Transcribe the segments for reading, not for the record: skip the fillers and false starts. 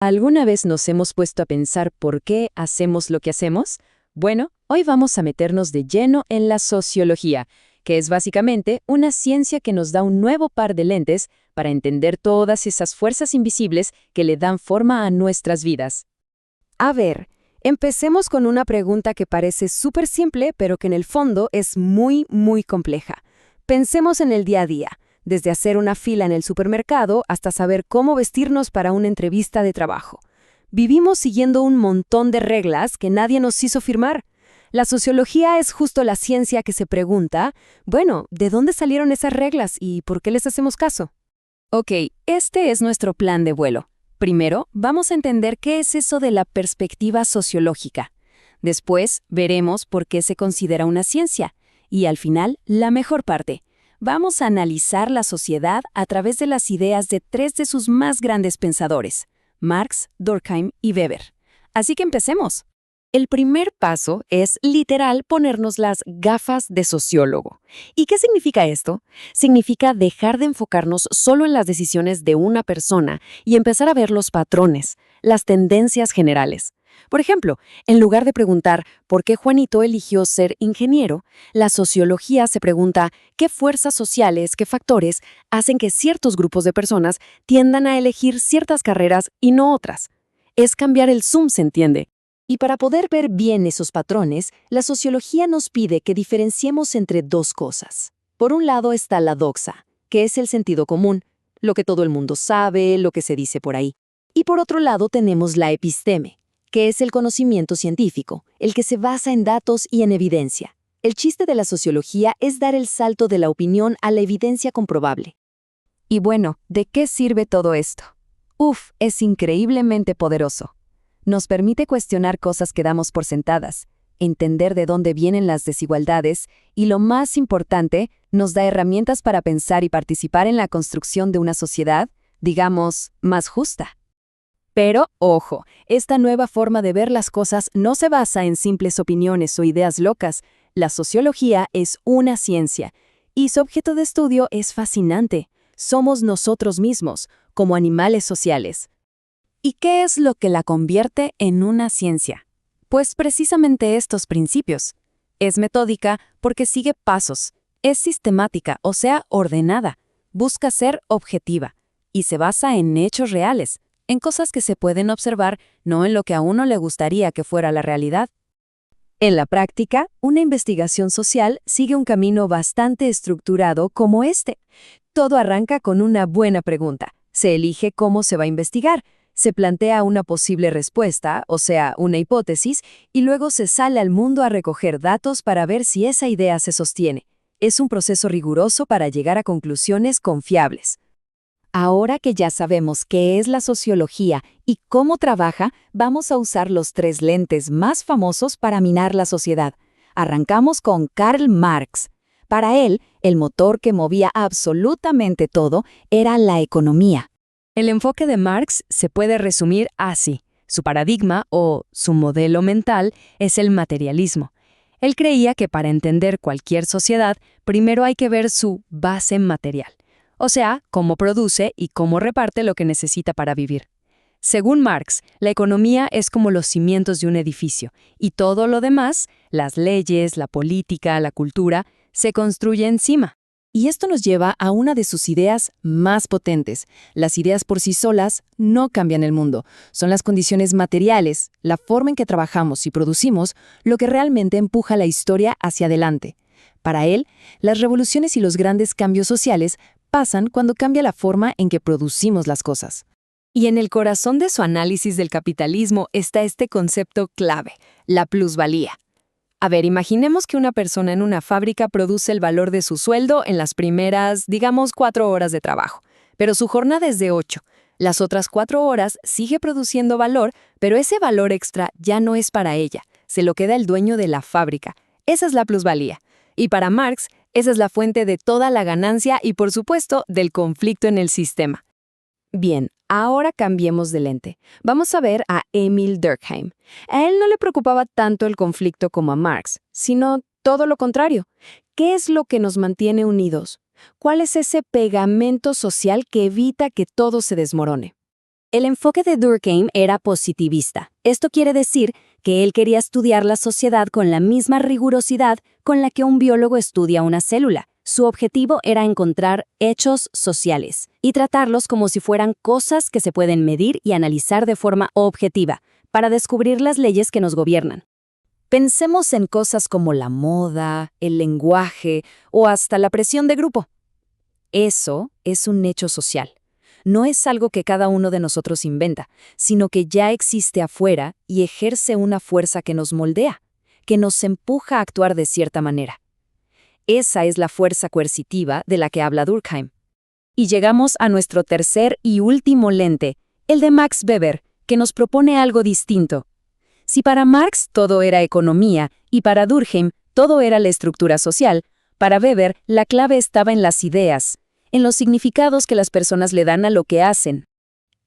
¿Alguna vez nos hemos puesto a pensar por qué hacemos lo que hacemos? Bueno, hoy vamos a meternos de lleno en la sociología, que es básicamente una ciencia que nos da un nuevo par de lentes para entender todas esas fuerzas invisibles que le dan forma a nuestras vidas. A ver, empecemos con una pregunta que parece súper simple, pero que en el fondo es muy compleja. Pensemos en el día a día, desde hacer una fila en el supermercado hasta saber cómo vestirnos para una entrevista de trabajo. Vivimos siguiendo un montón de reglas que nadie nos hizo firmar. La sociología es justo la ciencia que se pregunta, bueno, ¿de dónde salieron esas reglas y por qué les hacemos caso? Ok, este es nuestro plan de vuelo. Primero, vamos a entender qué es eso de la perspectiva sociológica. Después, veremos por qué se considera una ciencia. Y al final, la mejor parte. Vamos a analizar la sociedad a través de las ideas de tres de sus más grandes pensadores, Marx, Durkheim y Weber. Así que empecemos. El primer paso es literal ponernos las gafas de sociólogo. ¿Y qué significa esto? Significa dejar de enfocarnos solo en las decisiones de una persona y empezar a ver los patrones, las tendencias generales. Por ejemplo, en lugar de preguntar ¿por qué Juanito eligió ser ingeniero?, la sociología se pregunta ¿qué fuerzas sociales, qué factores hacen que ciertos grupos de personas tiendan a elegir ciertas carreras y no otras? Es cambiar el zoom, ¿se entiende? Y para poder ver bien esos patrones, la sociología nos pide que diferenciemos entre dos cosas. Por un lado está la doxa, que es el sentido común, lo que todo el mundo sabe, lo que se dice por ahí. Y por otro lado tenemos la episteme, que es el conocimiento científico, el que se basa en datos y en evidencia. El chiste de la sociología es dar el salto de la opinión a la evidencia comprobable. Y bueno, ¿de qué sirve todo esto? Es increíblemente poderoso. Nos permite cuestionar cosas que damos por sentadas, entender de dónde vienen las desigualdades y, lo más importante, nos da herramientas para pensar y participar en la construcción de una sociedad, digamos, más justa. Pero, ojo, esta nueva forma de ver las cosas no se basa en simples opiniones o ideas locas. La sociología es una ciencia, y su objeto de estudio es fascinante. Somos nosotros mismos, como animales sociales. ¿Y qué es lo que la convierte en una ciencia? Pues precisamente estos principios. Es metódica porque sigue pasos, es sistemática, o sea, ordenada, busca ser objetiva, y se basa en hechos reales, en cosas que se pueden observar, no en lo que a uno le gustaría que fuera la realidad. En la práctica, una investigación social sigue un camino bastante estructurado como este. Todo arranca con una buena pregunta. Se elige cómo se va a investigar. Se plantea una posible respuesta, o sea, una hipótesis, y luego se sale al mundo a recoger datos para ver si esa idea se sostiene. Es un proceso riguroso para llegar a conclusiones confiables. Ahora que ya sabemos qué es la sociología y cómo trabaja, vamos a usar los tres lentes más famosos para minar la sociedad. Arrancamos con Karl Marx. Para él, el motor que movía absolutamente todo era la economía. El enfoque de Marx se puede resumir así. Su paradigma o su modelo mental es el materialismo. Él creía que para entender cualquier sociedad, primero hay que ver su base material, o sea, cómo produce y cómo reparte lo que necesita para vivir. Según Marx, la economía es como los cimientos de un edificio, y todo lo demás, las leyes, la política, la cultura, se construye encima. Y esto nos lleva a una de sus ideas más potentes. Las ideas por sí solas no cambian el mundo. Son las condiciones materiales, la forma en que trabajamos y producimos, lo que realmente empuja la historia hacia adelante. Para él, las revoluciones y los grandes cambios sociales pasan cuando cambia la forma en que producimos las cosas. Y en el corazón de su análisis del capitalismo está este concepto clave, la plusvalía. A ver, imaginemos que una persona en una fábrica produce el valor de su sueldo en las primeras, digamos, 4 horas de trabajo, pero su jornada es de 8. Las otras 4 horas sigue produciendo valor, pero ese valor extra ya no es para ella, se lo queda el dueño de la fábrica. Esa es la plusvalía. Y para Marx, esa es la fuente de toda la ganancia y, por supuesto, del conflicto en el sistema. Bien, ahora cambiemos de lente. Vamos a ver a Emil Durkheim. A él no le preocupaba tanto el conflicto como a Marx, sino todo lo contrario. ¿Qué es lo que nos mantiene unidos? ¿Cuál es ese pegamento social que evita que todo se desmorone? El enfoque de Durkheim era positivista. Esto quiere decir que él quería estudiar la sociedad con la misma rigurosidad con la que un biólogo estudia una célula. Su objetivo era encontrar hechos sociales y tratarlos como si fueran cosas que se pueden medir y analizar de forma objetiva para descubrir las leyes que nos gobiernan. Pensemos en cosas como la moda, el lenguaje o hasta la presión de grupo. Eso es un hecho social. No es algo que cada uno de nosotros inventa, sino que ya existe afuera y ejerce una fuerza que nos moldea, que nos empuja a actuar de cierta manera. Esa es la fuerza coercitiva de la que habla Durkheim. Y llegamos a nuestro tercer y último lente, el de Max Weber, que nos propone algo distinto. Si para Marx todo era economía y para Durkheim todo era la estructura social, para Weber la clave estaba en las ideas, en los significados que las personas le dan a lo que hacen.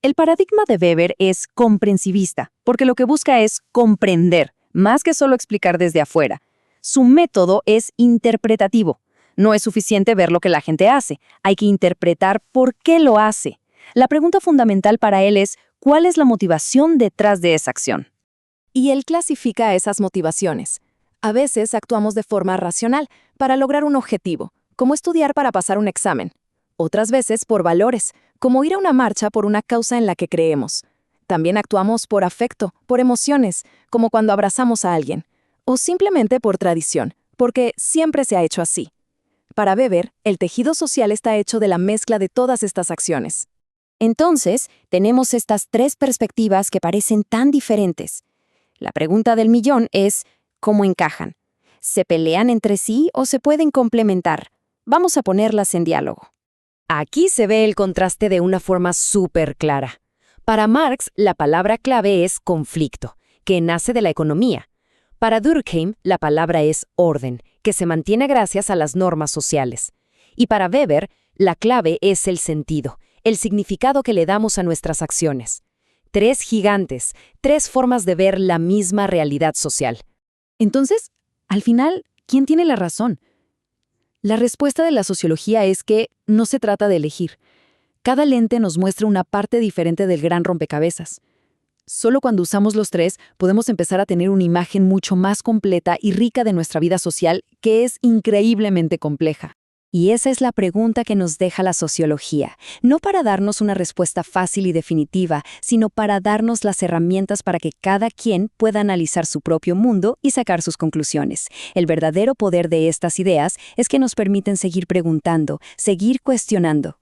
El paradigma de Weber es comprensivista, porque lo que busca es comprender, más que solo explicar desde afuera. Su método es interpretativo. No es suficiente ver lo que la gente hace, hay que interpretar por qué lo hace. La pregunta fundamental para él es, ¿cuál es la motivación detrás de esa acción? Y él clasifica esas motivaciones. A veces actuamos de forma racional para lograr un objetivo, como estudiar para pasar un examen. Otras veces por valores, como ir a una marcha por una causa en la que creemos. También actuamos por afecto, por emociones, como cuando abrazamos a alguien. O simplemente por tradición, porque siempre se ha hecho así. Para Weber, el tejido social está hecho de la mezcla de todas estas acciones. Entonces, tenemos estas tres perspectivas que parecen tan diferentes. La pregunta del millón es, ¿cómo encajan? ¿Se pelean entre sí o se pueden complementar? Vamos a ponerlas en diálogo. Aquí se ve el contraste de una forma súper clara. Para Marx, la palabra clave es conflicto, que nace de la economía. Para Durkheim, la palabra es orden, que se mantiene gracias a las normas sociales. Y para Weber, la clave es el sentido, el significado que le damos a nuestras acciones. Tres gigantes, tres formas de ver la misma realidad social. Entonces, al final, ¿quién tiene la razón? La respuesta de la sociología es que no se trata de elegir. Cada lente nos muestra una parte diferente del gran rompecabezas. Solo cuando usamos los tres podemos empezar a tener una imagen mucho más completa y rica de nuestra vida social, que es increíblemente compleja. Y esa es la pregunta que nos deja la sociología, no para darnos una respuesta fácil y definitiva, sino para darnos las herramientas para que cada quien pueda analizar su propio mundo y sacar sus conclusiones. El verdadero poder de estas ideas es que nos permiten seguir preguntando, seguir cuestionando.